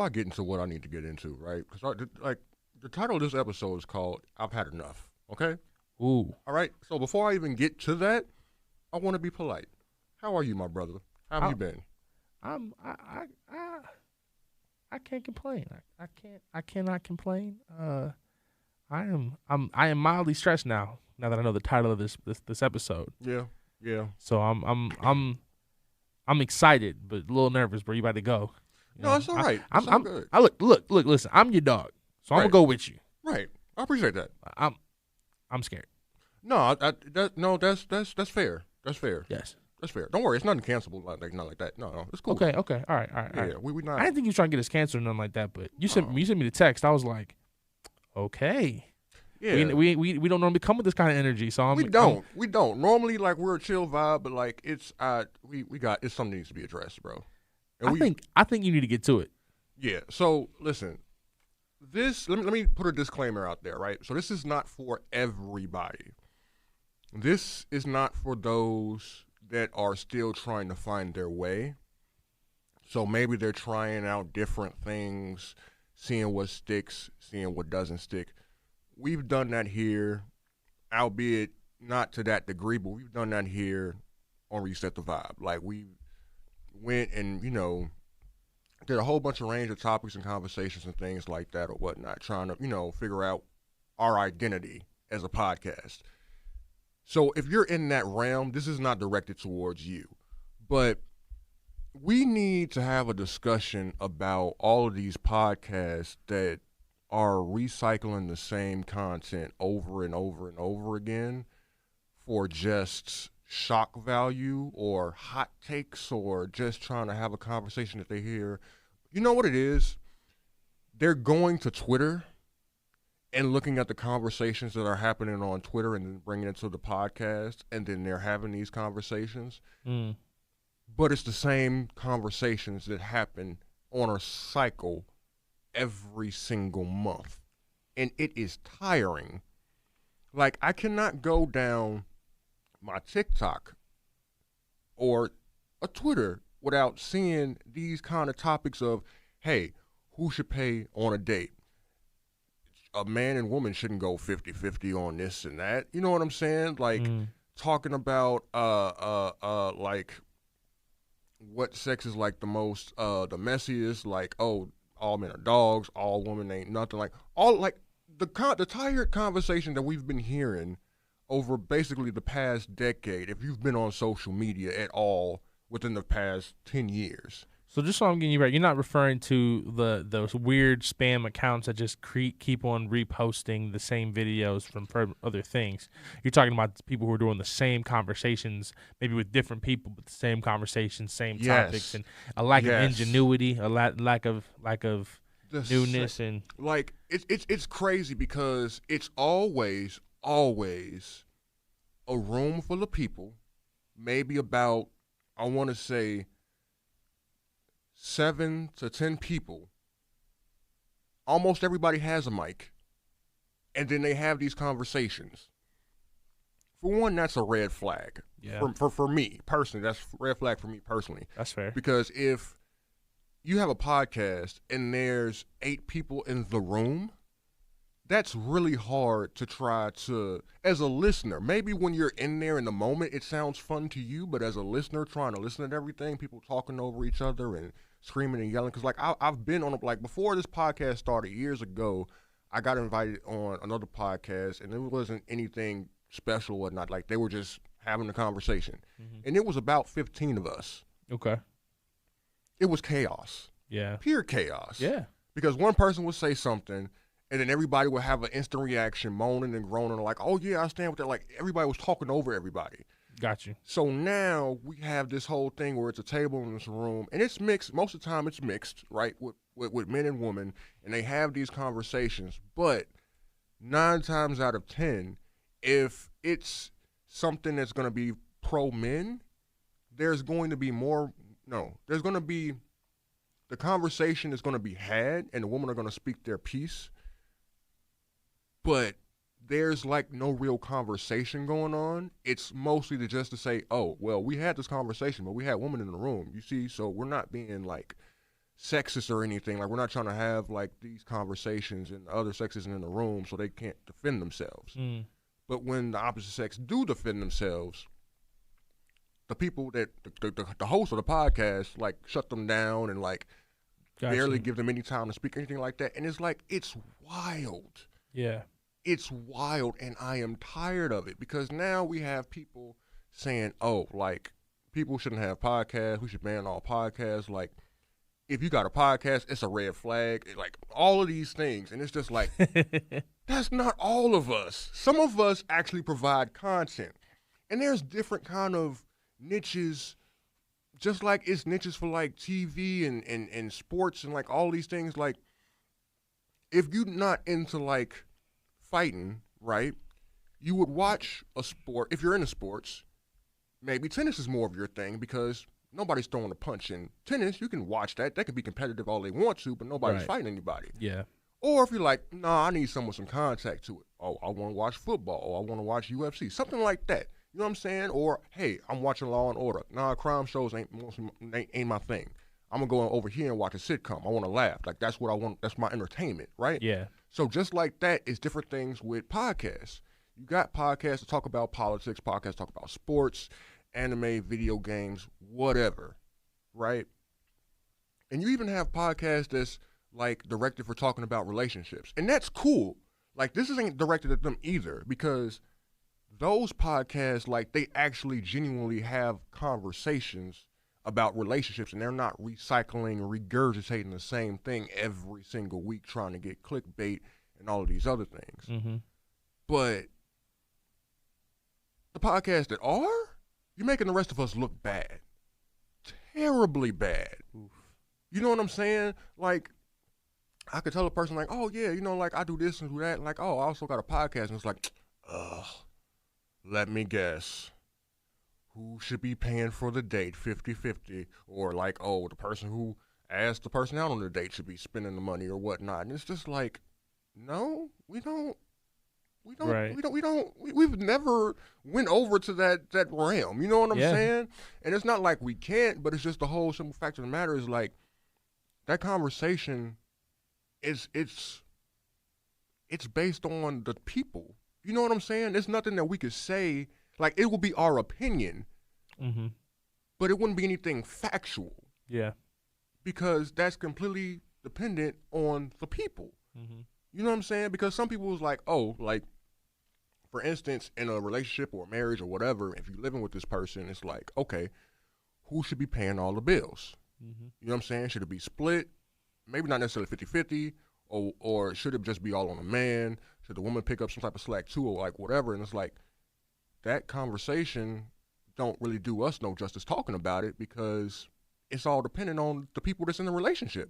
before I get into what I need to get into, right? Because like the title of this episode is called "I've Had Enough." Okay. Ooh. All right. So before I even get to that, I want to be polite. How are you, my brother? How have you been? I can't complain. I cannot complain. I am mildly stressed now. Now that I know the title of this episode. Yeah. Yeah. So I'm excited, but a little nervous. Bro, you about to go? No, it's all right. It's all good. I look. Listen, I'm your dog, so I'm Right. gonna go with you. Right. I appreciate that. I'm scared. No, that's fair. That's fair. Yes. That's fair. Don't worry, it's nothing cancelable not like that. No, it's cool. Okay. All right. Yeah, we not. I didn't think you were trying to get us canceled or nothing like that, but you sent me the text. I was like, okay. Yeah. We don't normally come with this kind of energy, so we don't. Normally, like, we're a chill vibe, but like it's it's something that needs to be addressed, bro. And I think you need to get to it. Yeah. So listen, let me put a disclaimer out there, right? So this is not for everybody. This is not for those that are still trying to find their way. So maybe they're trying out different things, seeing what sticks, seeing what doesn't stick. We've done that here, albeit not to that degree, but we've done that here on Reset the Vibe. Like, we went and, did a whole bunch of range of topics and conversations and things like that or whatnot, trying to, figure out our identity as a podcast. So if you're in that realm, this is not directed towards you. But we need to have a discussion about all of these podcasts that are recycling the same content over and over and over again for just shock value or hot takes or just trying to have a conversation that they hear. You know what it is? They're going to Twitter and looking at the conversations that are happening on Twitter and then bringing it to the podcast, and then they're having these conversations. But it's the same conversations that happen on a cycle every single month. And it is tiring. Like, I cannot go down my TikTok or a Twitter without seeing these kind of topics of, hey, who should pay on a date? A man and woman shouldn't go 50-50 on this and that. You know what I'm saying? Like, talking about like what sex is like the most the messiest, like, oh, all men are dogs, all women ain't nothing, like all like the tired conversation that we've been hearing over basically the past decade, if you've been on social media at all within the past 10 years. So just so I'm getting you right, you're not referring to those weird spam accounts that just keep on reposting the same videos from other things. You're talking about people who are doing the same conversations, maybe with different people, but the same conversations, same topics, and a lack of ingenuity, a lack of newness, and like it's crazy because it's always a room full of people, maybe about, I want to say, 7 to 10 people. Almost everybody has a mic, and then they have these conversations. For one, that's a red flag. Yeah. For me personally, that's a red flag for me personally. That's fair. Because if you have a podcast and there's 8 people in the room, that's really hard to try to, as a listener, maybe when you're in there in the moment, it sounds fun to you, but as a listener trying to listen to everything, people talking over each other and screaming and yelling, because like I've been on, like, before this podcast started years ago, I got invited on another podcast, and it wasn't anything special or whatnot. Like, they were just having a conversation, and it was about 15 of us. Okay. It was chaos. Yeah. Pure chaos. Yeah. Because one person would say something, and then everybody would have an instant reaction, moaning and groaning, like, oh yeah, I stand with that. Like, everybody was talking over everybody. Got you. So now we have this whole thing where it's a table in this room, and it's mixed. Most of the time it's mixed, right, with men and women, and they have these conversations. But 9 times out of 10, if it's something that's going to be pro-men, there's going to be the conversation is going to be had, and the women are going to speak their piece, but there's like no real conversation going on. It's mostly just to say, oh, well, we had this conversation, but we had women in the room, you see, so we're not being like sexist or anything. Like, we're not trying to have like these conversations and the other sex isn't in the room so they can't defend themselves. But when the opposite sex do defend themselves, the people that the host of the podcast like shut them down and like barely give them any time to speak or anything like that. And it's like, it's wild. Yeah. It's wild, and I am tired of it because now we have people saying, oh, like, people shouldn't have podcasts. We should ban all podcasts. Like, if you got a podcast, it's a red flag. Like, all of these things. And it's just like, that's not all of us. Some of us actually provide content. And there's different kind of niches, just like it's niches for, like, TV and sports and, like, all these things. Like, if you're not into, like, fighting, right, you would watch a sport. If you're into sports, maybe tennis is more of your thing because nobody's throwing a punch in tennis. You can watch that. They can be competitive all they want to, but nobody's fighting anybody. Yeah. Or if you're like, nah, I need someone with some contact to it. Oh, I want to watch football. Or I want to watch UFC. Something like that. You know what I'm saying? Or, hey, I'm watching Law and Order. Nah, crime shows ain't my thing. I'm going to go over here and watch a sitcom. I want to laugh. Like, that's what I want. That's my entertainment, right? Yeah. So just like that, it's different things with podcasts. You got podcasts to talk about politics, podcasts talk about sports, anime, video games, whatever, right? And you even have podcasts that's like directed for talking about relationships. And that's cool. Like, this isn't directed at them either because those podcasts, like, they actually genuinely have conversations about relationships and they're not recycling or regurgitating the same thing every single week trying to get clickbait and all of these other things. Mm-hmm. But the podcasts that are, you're making the rest of us look bad. Terribly bad. Oof. You know what I'm saying? Like, I could tell a person like, oh yeah, you know, like I do this and do that. And like, oh, I also got a podcast. And it's like, let me guess. Who should be paying for the date 50-50? Or like, oh, the person who asked the person out on the date should be spending the money or whatnot. And it's just like, no, we've never went over to that realm. You know what I'm saying? And it's not like we can't, but it's just the whole simple fact of the matter is like that conversation it's based on the people. You know what I'm saying? There's nothing that we could say. Like, it would be our opinion, but it wouldn't be anything factual. Yeah. Because that's completely dependent on the people. You know what I'm saying? Because some people was like, oh, like, for instance, in a relationship or a marriage or whatever, if you're living with this person, it's like, okay, who should be paying all the bills? You know what I'm saying? Should it be split? Maybe not necessarily 50-50, or should it just be all on the man? Should the woman pick up some type of slack too, or like whatever? And it's like, that conversation don't really do us no justice talking about it because it's all dependent on the people that's in the relationship.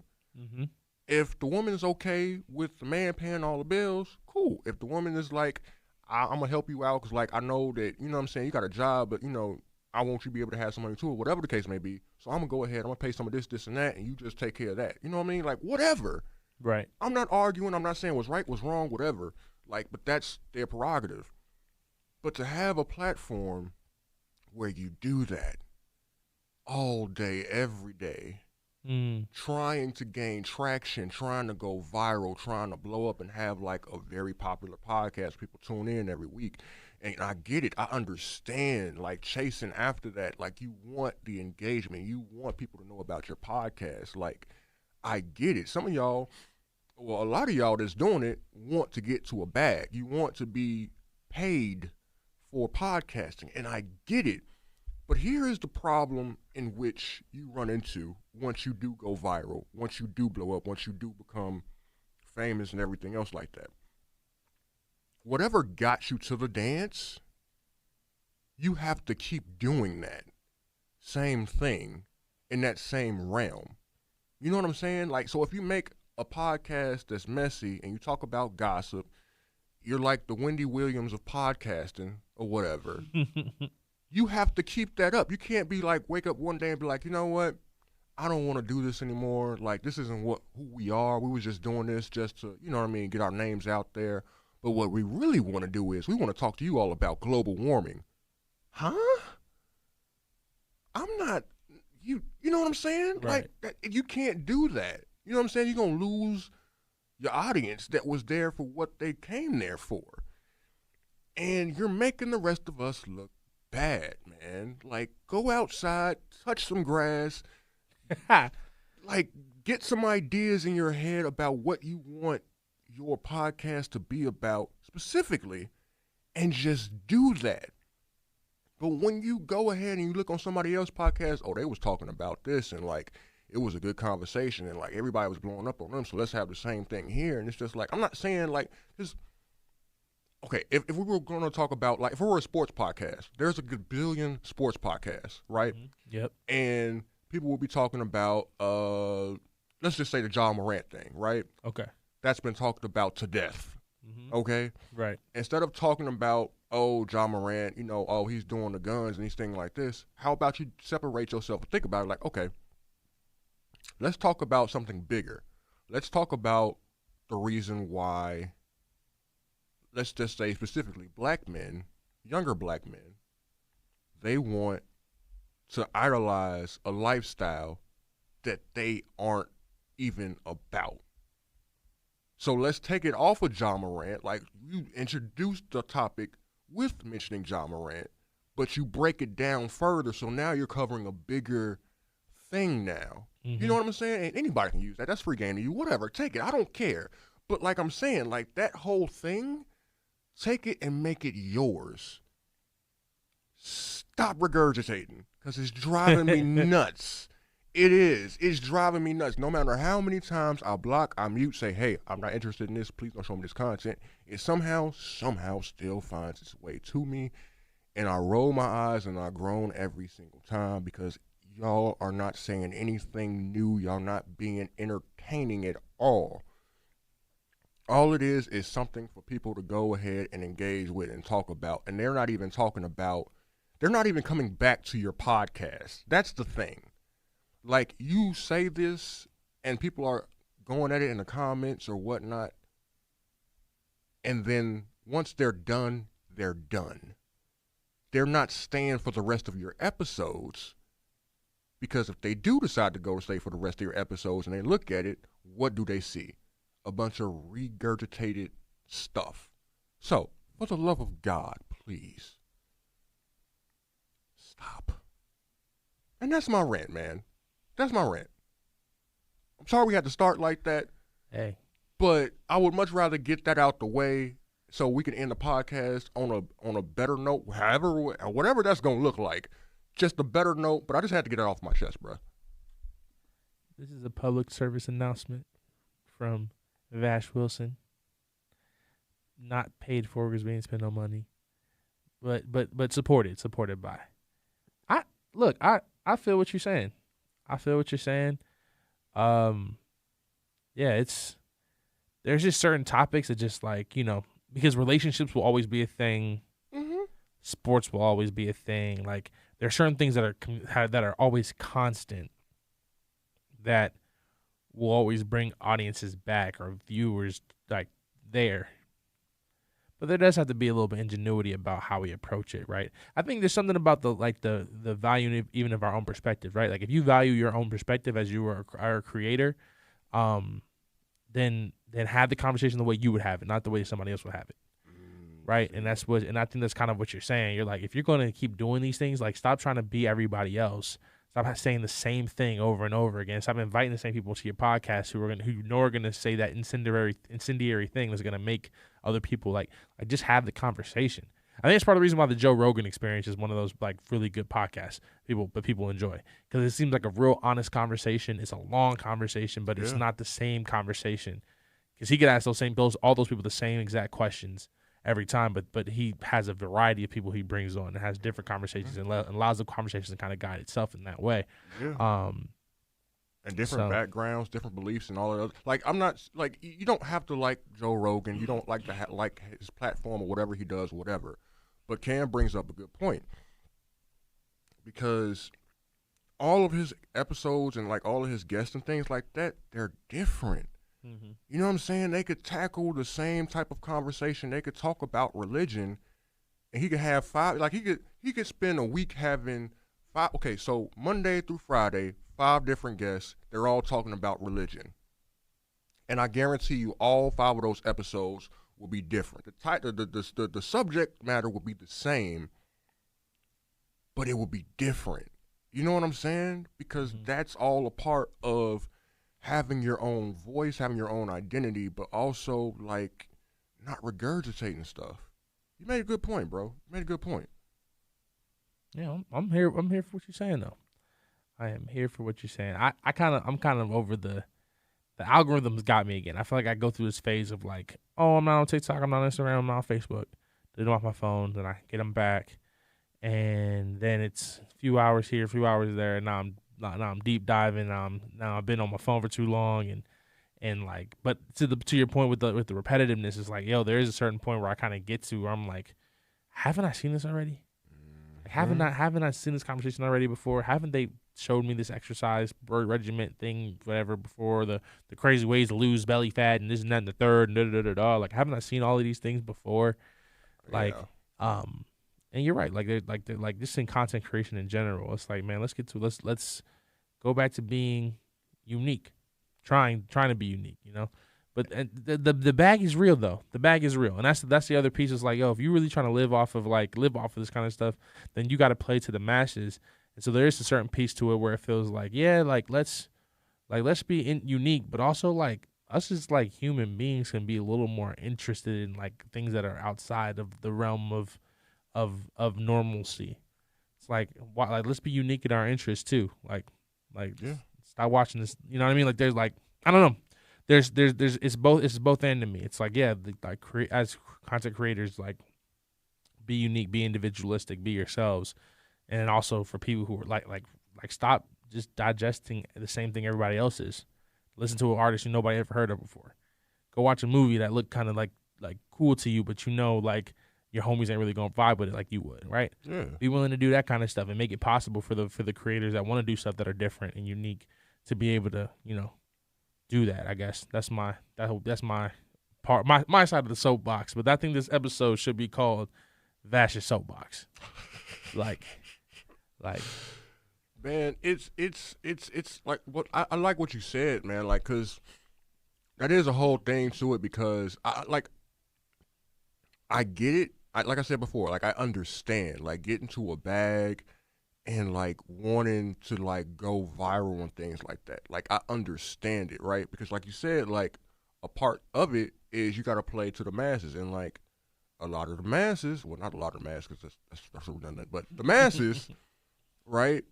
If the woman is okay with the man paying all the bills, cool. If the woman is like, I'm going to help you out because, like, I know that, you know what I'm saying, you got a job, but, you know, I want you to be able to have some money too, or whatever the case may be. So I'm going to go ahead, I'm going to pay some of this, and that, and you just take care of that. You know what I mean? Like, whatever. Right. I'm not arguing. I'm not saying what's right, what's wrong, whatever. Like, but that's their prerogative. But to have a platform where you do that all day, every day, trying to gain traction, trying to go viral, trying to blow up and have like a very popular podcast, people tune in every week. And I get it. I understand, like, chasing after that. Like, you want the engagement. You want people to know about your podcast. Like, I get it. Some of y'all, well, a lot of y'all that's doing it want to get to a bag. You want to be paid for podcasting, and I get it. But here is the problem in which you run into once you do go viral, once you do blow up, once you do become famous and everything else like that. Whatever got you to the dance, you have to keep doing that same thing in that same realm. You know what I'm saying? Like, so if you make a podcast that's messy and you talk about gossip, you're like the Wendy Williams of podcasting or whatever. You have to keep that up. You can't be like, wake up one day and be like, you know what? I don't want to do this anymore. Like, this isn't who we are. We was just doing this just to, you know what I mean, get our names out there. But what we really want to do is we want to talk to you all about global warming. Huh? I'm not, you know what I'm saying? Right. Like you can't do that. You know what I'm saying? You're gonna lose your audience that was there for what they came there for, and you're making the rest of us look bad, man. Like go outside, touch some grass, like get some ideas in your head about what you want your podcast to be about specifically, and just do that. But when you go ahead and you look on somebody else's podcast, oh, they was talking about this and like it was a good conversation and like everybody was blowing up on them, so let's have the same thing here. And it's just like, I'm not saying like just okay, if we were going to talk about like if we were a sports podcast, there's a good billion sports podcasts, right? Mm-hmm. Yep. And people will be talking about let's just say the John Morant thing, right? Okay. That's been talked about to death. Mm-hmm. Okay? Right. Instead of talking about, oh, John Morant, you know, oh, he's doing the guns and these things like this, how about you separate yourself and think about it like, okay, let's talk about something bigger. Let's talk about the reason why, let's just say specifically black men, younger black men, they want to idolize a lifestyle that they aren't even about. So let's take it off of John Morant. Like you introduced the topic with mentioning John Morant, but you break it down further. So now you're covering a bigger thing now. Mm-hmm. You know what I'm saying? And anybody can use that. That's free game to you. Whatever. Take it. I don't care. But like I'm saying, like that whole thing, take it and make it yours. Stop regurgitating because it's driving me nuts. It is. It's driving me nuts. No matter how many times I block, I mute, say, hey, I'm not interested in this. Please don't show me this content. It somehow still finds its way to me. And I roll my eyes and I groan every single time because y'all are not saying anything new. Y'all not being entertaining at all. All it is something for people to go ahead and engage with and talk about. And they're not even talking about, they're not even coming back to your podcast. That's the thing. Like you say this and people are going at it in the comments or whatnot. And then once they're done, they're done. They're not staying for the rest of your episodes because if they do decide to go to stay for the rest of your episodes and they look at it, what do they see? A bunch of regurgitated stuff. So, for the love of God, please stop. And that's my rant, man. That's my rant. I'm sorry we had to start like that. Hey. But I would much rather get that out the way so we can end the podcast on a better note, whatever that's gonna look like. Just a better note, but I just had to get it off my chest, bro. This is a public service announcement from Vash Wilson. Not paid for because we ain't spend no money. But supported by. I feel what you're saying. Yeah, there's just certain topics that just like, you know, because relationships will always be a thing. Mm-hmm. Sports will always be a thing. Like there are certain things that are always constant that will always bring audiences back or viewers like there. But there does have to be a little bit of ingenuity about how we approach it, right? I think there's something about the value even of our own perspective, right? Like if you value your own perspective as you are a creator, then have the conversation the way you would have it, not the way somebody else would have it, right? And I think that's kind of what you're saying. You're like, if you're going to keep doing these things, like stop trying to be everybody else. Stop saying the same thing over and over again. Stop inviting the same people to your podcast who are gonna say that incendiary thing that's gonna make other people like just have the conversation. I think it's part of the reason why the Joe Rogan Experience is one of those like really good podcasts people enjoy, because it seems like a real honest conversation. It's a long conversation, but it's not the same conversation because he could ask all those people the same exact questions every time, but he has a variety of people he brings on and has different conversations and allows the conversations to kind of guide itself in that way. Yeah. And different backgrounds, different beliefs, and all of that. Like I'm not like you don't have to like Joe Rogan. You don't like to like his platform or whatever he does, whatever. But Cam brings up a good point because all of his episodes and like all of his guests and things like that, they're different. Mm-hmm. You know what I'm saying? They could tackle the same type of conversation. They could talk about religion, and he could have he could spend a week having Okay, so Monday through Friday, 5 different guests. They're all talking about religion, and I guarantee you, all 5 of those episodes will be different. The subject matter will be the same, but it will be different. You know what I'm saying? Because Hmm. that's all a part of having your own voice, having your own identity, but also like not regurgitating stuff. You made a good point, bro. You made a good point. Yeah, I'm here. I'm here for what you're saying, though. I am here for what you're saying. I'm kind of over the algorithms got me again. I feel like I go through this phase of like, oh, I'm not on TikTok, I'm not on Instagram, I'm not on Facebook. They them off my phone, then I get them back, and then it's a few hours here, a few hours there, and now I'm deep diving. Now I've been on my phone for too long, and like, but to your point with the repetitiveness, is like, yo, there is a certain point where I kind of get to where I'm like, haven't I seen this already? Hmm. Haven't I seen this conversation already before? Haven't they showed me this exercise regiment thing, whatever, before the crazy ways to lose belly fat and this and that and the third and da da da da. Like, haven't I seen all of these things before? Yeah. Like, um, and you're right. They're like this in content creation in general. It's like, man, let's go back to being unique, trying to be unique. You know. But the bag is real though. The bag is real, and that's the other piece. Is like, yo, if you're really trying to live off of this kind of stuff, then you got to play to the masses. And so there is a certain piece to it where it feels like, yeah, let's be unique, but also like us as like human beings can be a little more interested in like things that are outside of the realm of normalcy. It's like, why, like, let's be unique in our interests too. Like Yeah. stop watching this. You know what I mean? Like there's like, I don't know. There's it's both end to me. It's like, yeah, as content creators, like, be unique, be individualistic, be yourselves, and then also for people who are like stop just digesting the same thing everybody else is. Listen to an artist nobody ever heard of before. Go watch a movie that looked kind of like cool to you, but like your homies ain't really gonna vibe with it like you would, right? Yeah. Be willing to do that kind of stuff and make it possible for the creators that want to do stuff that are different and unique to be able to do that. I guess that's my part, my side of the soapbox. But I think this episode should be called Vash's soapbox. Like like Man, it's like what I like what you said, man. Like, cause that is a whole thing to it because I get it. Like I said before, like I understand, like getting to a bag and like wanting to like go viral and things like that. Like I understand it, right? Because like you said, like a part of it is you got to play to the masses, and like a lot of the masses, well, not a lot of the masses, because that's redundant, but the masses, right?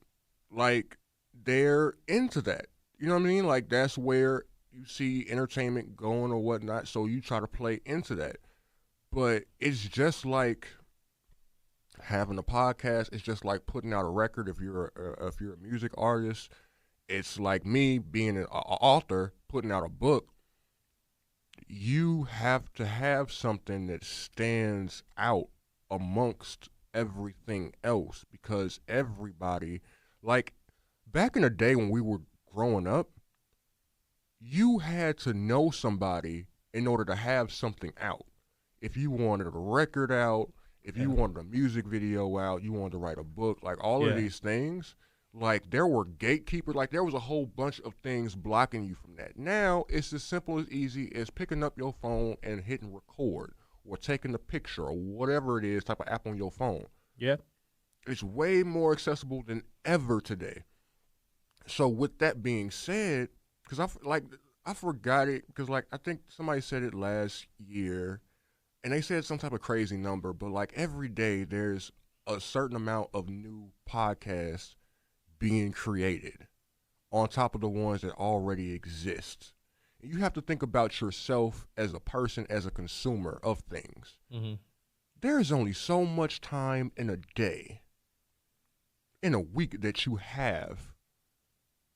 Like they're into that. You know what I mean? Like that's where you see entertainment going or whatnot. So you try to play into that, but it's just like having a podcast. It's just like putting out a record. If you're a music artist, it's like me being an author putting out a book. You have to have something that stands out amongst everything else because everybody, like back in the day when we were growing up, you had to know somebody in order to have something out. If you wanted a record out, if you yeah wanted a music video out, you wanted to write a book, like all of yeah these things, like there were gatekeepers, like there was a whole bunch of things blocking you from that. Now it's as simple as easy as picking up your phone and hitting record or taking a picture or whatever it is type of app on your phone. yeah It's way more accessible than ever today. So with that being said, because I forgot it because like I think somebody said it last year, and they said some type of crazy number, but like every day there's a certain amount of new podcasts being created on top of the ones that already exist. You have to think about yourself as a person, as a consumer of things. mm-hmm. There is only so much time in a day, in a week that you have.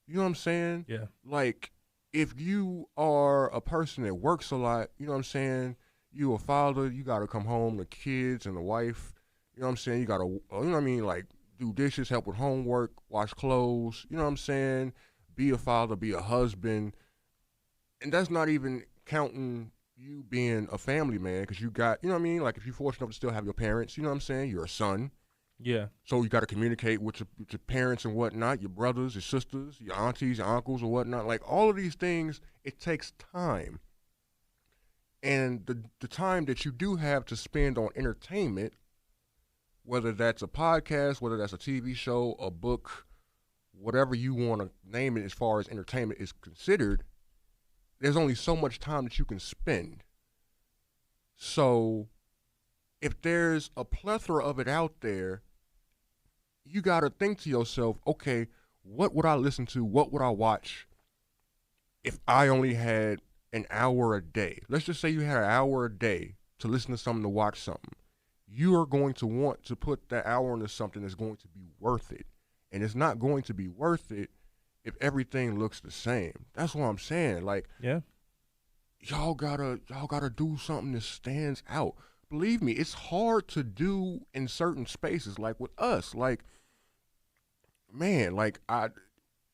You know what I'm saying? yeah Like, if you are a person that works a lot, you know what I'm saying? You a father, you gotta come home, the kids and the wife. You know what I'm saying? You gotta, you know what I mean? Like, do dishes, help with homework, wash clothes. You know what I'm saying? Be a father, be a husband, and that's not even counting you being a family man because you got, you know what I mean? Like, if you're fortunate enough to still have your parents, you know what I'm saying? You're a son. Yeah. So you got to communicate with your parents and whatnot, your brothers, your sisters, your aunties, your uncles, or whatnot. Like all of these things, it takes time. And the time that you do have to spend on entertainment, whether that's a podcast, whether that's a TV show, a book, whatever you want to name it as far as entertainment is considered, there's only so much time that you can spend. So if there's a plethora of it out there, you got to think to yourself, okay, what would I listen to? What would I watch if I only had an hour a day? Let's just say you had an hour a day to listen to something, to watch something. You are going to want to put that hour into something that's going to be worth it. And it's not going to be worth it if everything looks the same. That's what I'm saying. Like, Yeah. y'all gotta do something that stands out. Believe me, it's hard to do in certain spaces, like with us. Like, man, like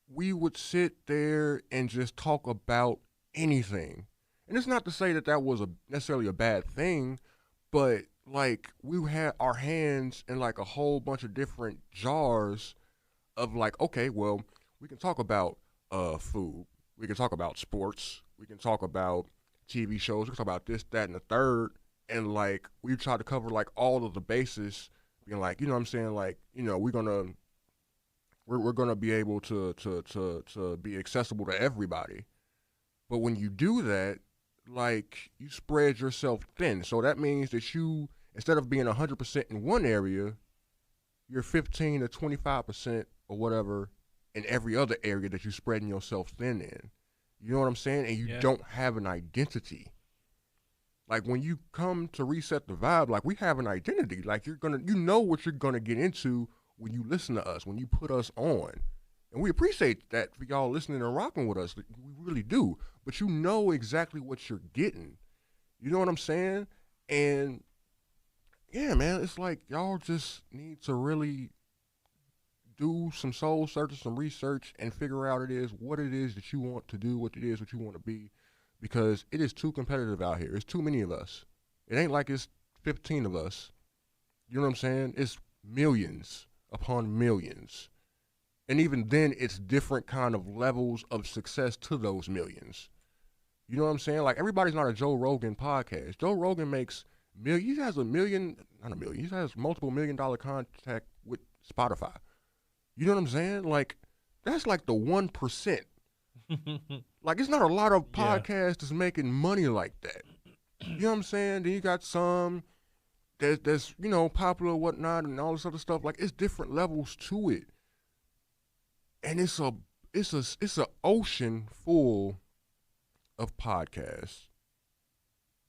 we would sit there and just talk about anything. And it's not to say that that was necessarily a bad thing, but like we had our hands in like a whole bunch of different jars of like, okay, well, we can talk about food, we can talk about sports, we can talk about TV shows, we can talk about this, that, and the third, and like we try to cover like all of the bases, being like, you know what I'm saying, like, you know, we're gonna be able to be accessible to everybody. But when you do that, like you spread yourself thin. So that means that you, instead of being 100% in one area, you're 15 to 25% or whatever in every other area that you're spreading yourself thin in. You know what I'm saying? And you Yeah. don't have an identity. Like when you come to reset the vibe, like we have an identity. Like you know what you're gonna get into when you listen to us, when you put us on. And we appreciate that for y'all listening and rocking with us. We really do. But you know exactly what you're getting. You know what I'm saying? And yeah, man, it's like y'all just need to really do some soul searching, some research, and figure out what it is that you want to do, what it is what you want to be, because it is too competitive out here. It's too many of us. It ain't like it's 15 of us. You know what I'm saying? It's millions upon millions. And even then, it's different kind of levels of success to those millions. You know what I'm saying? Like everybody's not a Joe Rogan podcast. Joe Rogan makes million. He has a million, not a million. He has multiple $1 million contract with Spotify. You know what I'm saying? Like that's like the 1%. Like it's not a lot of Yeah. podcasts that's making money like that. You know what I'm saying? Then you got some that's you know popular and whatnot and all this other stuff. Like it's different levels to it, and it's a ocean full of podcasts,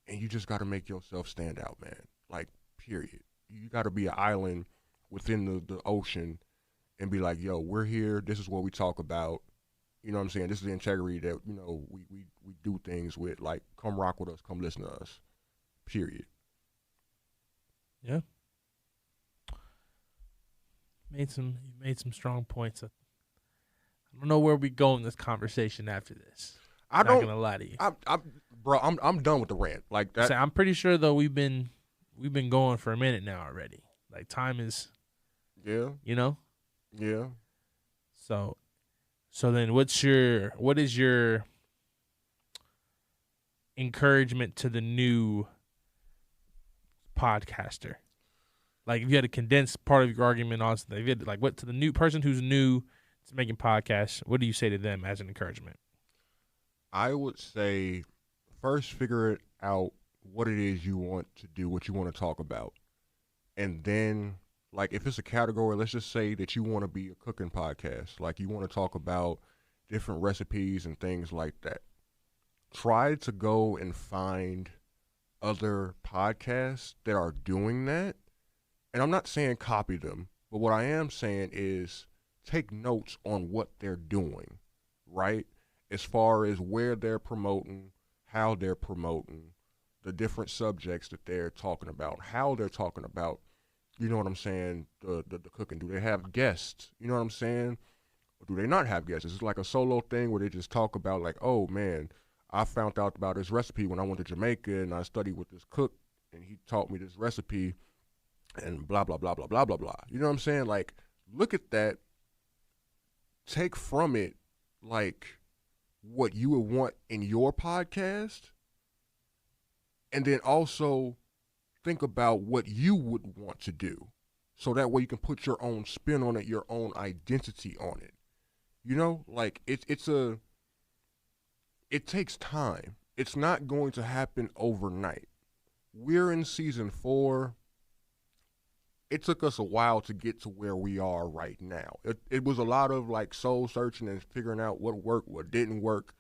and you just got to make yourself stand out, man. Like period. You got to be an island within the ocean and be like, yo, we're here. This is what we talk about. You know what I'm saying? This is the integrity that, you know, we do things with. Like, come rock with us. Come listen to us. Period. Yeah. You made some strong points. I don't know where we go in this conversation after this. I Not don't. gonna lie to you. I'm done with the rant. Like that. So I'm pretty sure though we've been going for a minute now already. Like time is, Yeah. you know. Yeah. So then what is your encouragement to the new podcaster? Like if you had to condense part of your argument on something, if you had to, like what to the new person who's new to making podcasts, what do you say to them as an encouragement? I would say first figure it out what it is you want to do, what you want to talk about. And then like if it's a category, let's just say that you want to be a cooking podcast, like you want to talk about different recipes and things like that. Try to go and find other podcasts that are doing that. And I'm not saying copy them, but what I am saying is take notes on what they're doing, right? As far as where they're promoting, how they're promoting, the different subjects that they're talking about, how they're talking about, you know what I'm saying, the cooking. Do they have guests? You know what I'm saying? Or do they not have guests? Is it like a solo thing where they just talk about like, oh man, I found out about this recipe when I went to Jamaica and I studied with this cook and he taught me this recipe and blah blah blah blah blah blah blah. You know what I'm saying? Like, look at that. Take from it like what you would want in your podcast, and then also think about what you would want to do, so that way you can put your own spin on it, your own identity on it. You know, like it takes time. It's not going to happen overnight. We're in season 4. It took us a while to get to where we are right now. It was a lot of like soul searching and figuring out what worked, what didn't work,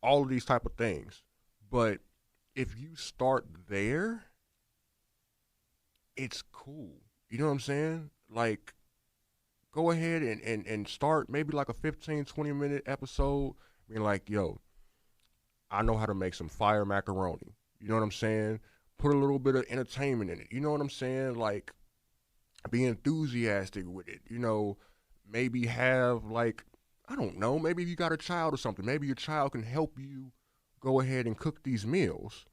all of these type of things. But if you start there, it's cool. You know what I'm saying? Like, go ahead and start maybe like a 15, 20-minute episode. Being like, yo, I know how to make some fire macaroni. You know what I'm saying? Put a little bit of entertainment in it. You know what I'm saying? Like, be enthusiastic with it. You know, maybe have like, I don't know, maybe if you got a child or something, maybe your child can help you go ahead and cook these meals.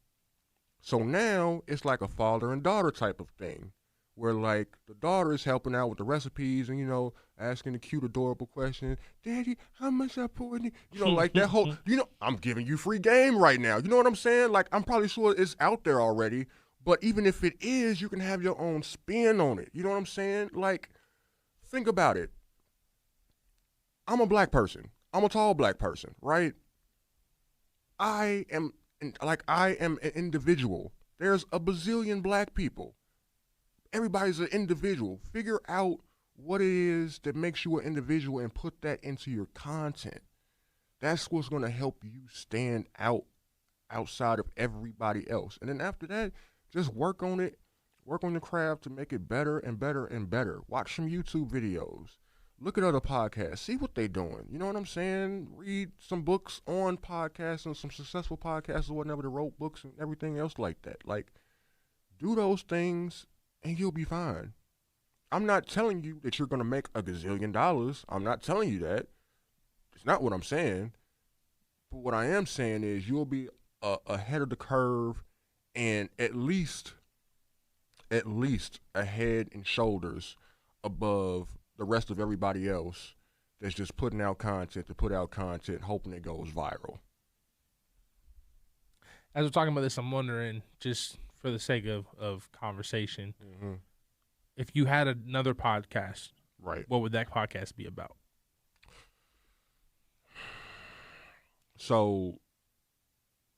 So now it's like a father and daughter type of thing, where like the daughter is helping out with the recipes and, you know, asking the cute adorable question, Daddy, how much I pour in? You know, like that whole, you know, I'm giving you free game right now. You know what I'm saying? Like, I'm probably sure it's out there already, but even if it is, you can have your own spin on it. You know what I'm saying? Like, think about it. I'm a black person. I'm a tall black person, right? I am I am an individual. There's a bazillion black people. Everybody's an individual. Figure out what it is that makes you an individual and put that into your content. That's what's going to help you stand out outside of everybody else. And then after that, just work on it. Work on the craft to make it better and better and better. Watch some YouTube videos. Look at other podcasts. See what they're doing. You know what I'm saying? Read some books on podcasts and some successful podcasts or whatever that wrote books and everything else like that. Like, do those things and you'll be fine. I'm not telling you that you're going to make a gazillion dollars. I'm not telling you that. It's not what I'm saying. But what I am saying is you'll be ahead of the curve and at least a head and shoulders above the rest of everybody else that's just putting out content to put out content, hoping it goes viral. As we're talking about this, I'm wondering, just for the sake of conversation, if you had another podcast, right, what would that podcast be about? So,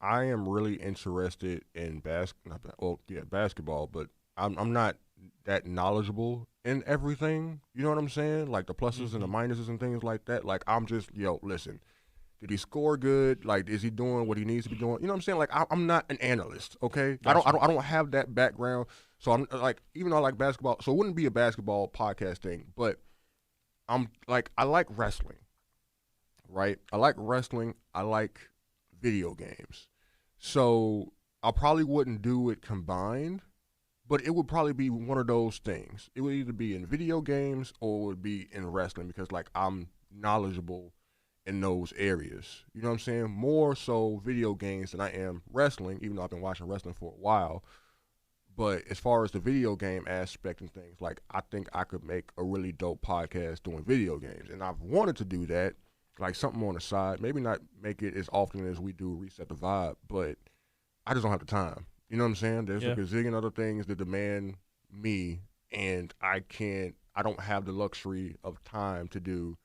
I am really interested in basketball, but I'm not that knowledgeable in everything. You know what I'm saying? Like the pluses and the minuses and things like that. Like, I'm just, yo, listen, did he score good? Like, is he doing what he needs to be doing? You know what I'm saying? Like, I'm not an analyst, okay? Gotcha. I don't have that background. So I'm like, even though I like basketball, so it wouldn't be a basketball podcast thing, but I'm like, I like wrestling, right? I like wrestling. I like video games. So I probably wouldn't do it combined, but it would probably be one of those things. It would either be in video games or it would be in wrestling because, like, I'm knowledgeable in those areas. You know what I'm saying? More so video games than I am wrestling, even though I've been watching wrestling for a while. But as far as the video game aspect and things, like, I think I could make a really dope podcast doing video games. And I've wanted to do that, like something on the side. Maybe not make it as often as we do Reset the Vibe, but I just don't have the time. You know what I'm saying? There's like a zillion other things that demand me, and I don't have the luxury of time to do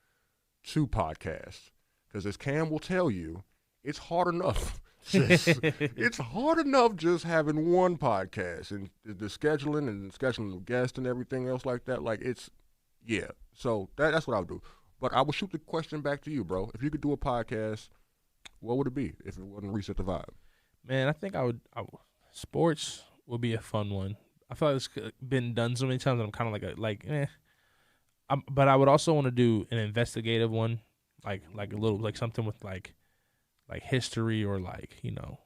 2 podcasts. Because as Cam will tell you, it's hard enough. It's hard enough just having one podcast and the scheduling of guests and everything else like that. Like, it's, yeah. So that's what I would do. But I will shoot the question back to you, bro. If you could do a podcast, what would it be if it wasn't Reset the Vibe? Man, I think I would sports would be a fun one. I feel like it's been done so many times that I'm kind of but I would also want to do an investigative one, like a little, like something with like history or like, you know,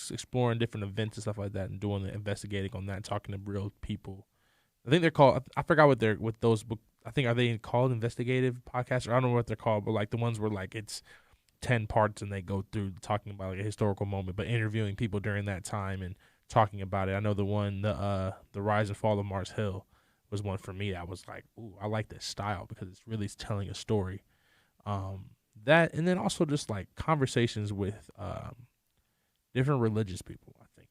exploring different events and stuff like that and doing the investigating on that and talking to real people. I think they're called, I forgot what those book, I think, are they called investigative podcasts? Or I don't know what they're called, but like the ones where like it's 10 parts and they go through talking about like a historical moment, but interviewing people during that time and talking about it. I know the Rise and Fall of Mars Hill was one for me that was like, ooh, I like this style because it's really telling a story. That, and then also just like conversations with different religious people. I think,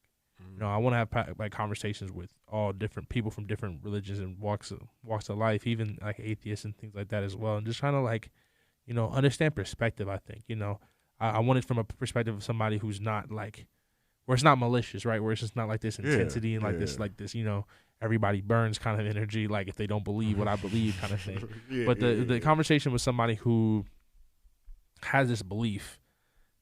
I want to have like conversations with all different people from different religions and walks of life, even like atheists and things like that as well, and just trying to like, understand perspective. I think, I want it from a perspective of somebody who's not like, where it's not malicious, right? Where it's just not like this intensity and like this, everybody burns kind of energy, like if they don't believe what I believe kind of thing. But the conversation with somebody who has this belief,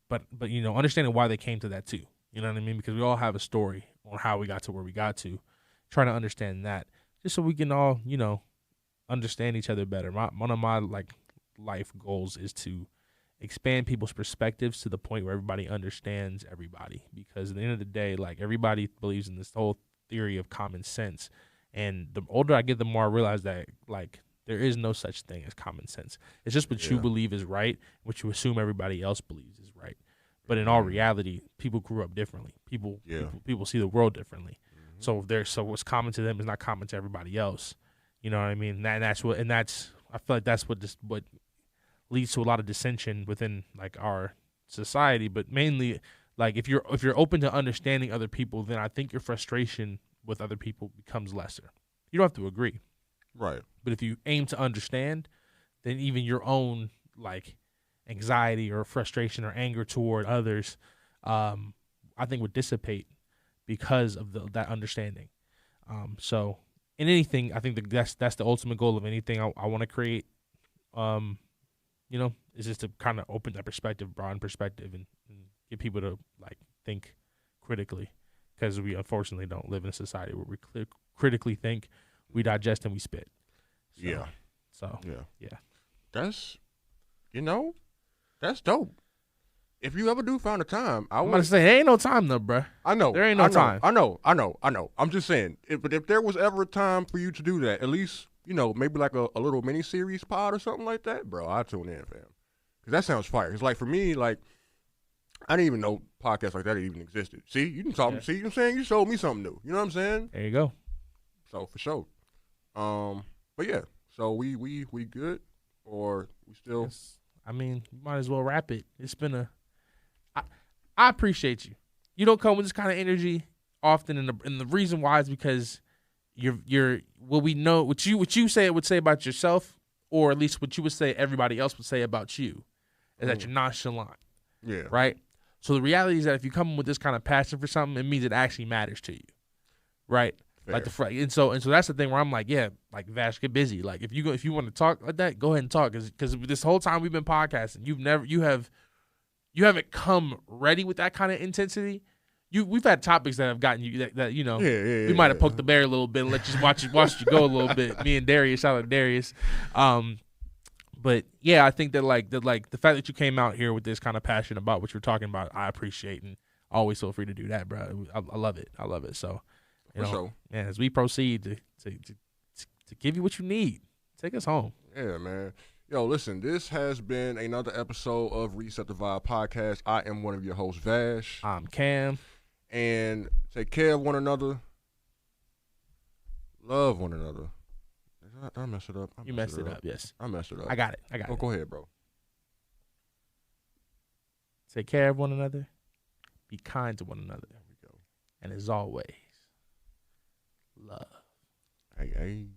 but understanding why they came to that too. You know what I mean? Because we all have a story on how we got to where we got to. Trying to understand that, just so we can all, understand each other better. One of my like life goals is to expand people's perspectives to the point where everybody understands everybody. Because at the end of the day, like everybody believes in this whole theory of common sense. And the older I get, the more I realize that like there is no such thing as common sense. It's just what you believe is right, what you assume everybody else believes is right. But in all reality, people grew up differently. People see the world differently. So what's common to them is not common to everybody else. You know what I mean? I feel like that's what leads to a lot of dissension within like our society. But mainly, like if you're open to understanding other people, then I think your frustration with other people becomes lesser. You don't have to agree, right? But if you aim to understand, then even your own like anxiety or frustration or anger toward others, I think would dissipate because of that understanding. So in anything, I think that's the ultimate goal of anything I want to create. Is just to kind of open that perspective, broaden perspective, and get people to like think critically, because we unfortunately don't live in a society where we critically think, we digest, and we spit. So, yeah. That's dope. If you ever do find a time, I'm gonna say there ain't no time though, bruh. I know there ain't no time. I know. I'm just saying, but if there was ever a time for you to do that, at least maybe like a little mini series pod or something like that, bro, I'd tune in, fam. Because that sounds fire. Because like for me, like I didn't even know podcasts like that even existed. See, you can talk. See, you know what I'm saying? You showed me something new. You know what I'm saying? There you go. So for sure. But yeah. So we good, or we still? Yes. I mean, you might as well wrap it. It's been I appreciate you. You don't come with this kind of energy often, and the reason why is because you're what we know, what you would say about yourself, or at least what you would say everybody else would say about you, is that you're nonchalant. Yeah. Right? So the reality is that if you come with this kind of passion for something, it means it actually matters to you. Right? Fair. Like and so that's the thing where I'm like, yeah, like Vash, get busy. Like if you want to talk like that, go ahead and talk. Because this whole time we've been podcasting, you haven't come ready with that kind of intensity. We've had topics that have gotten you that we might have poked the bear a little bit and let you watch you go a little bit. Me and Darius, shout out to Darius. But yeah, I think that the fact that you came out here with this kind of passion about what you're talking about, I appreciate, and always feel free to do that, bro. I love it. So, man, as we proceed to give you what you need, take us home. Yeah, man. Yo, listen, this has been another episode of Reset the Vibe podcast. I am one of your hosts, Vash. I'm Cam. And take care of one another. Love one another. Did I mess it up? You messed it up, yes. I messed it up. I got it. Go ahead, bro. Take care of one another. Be kind to one another. There we go. And as always, love. Hey.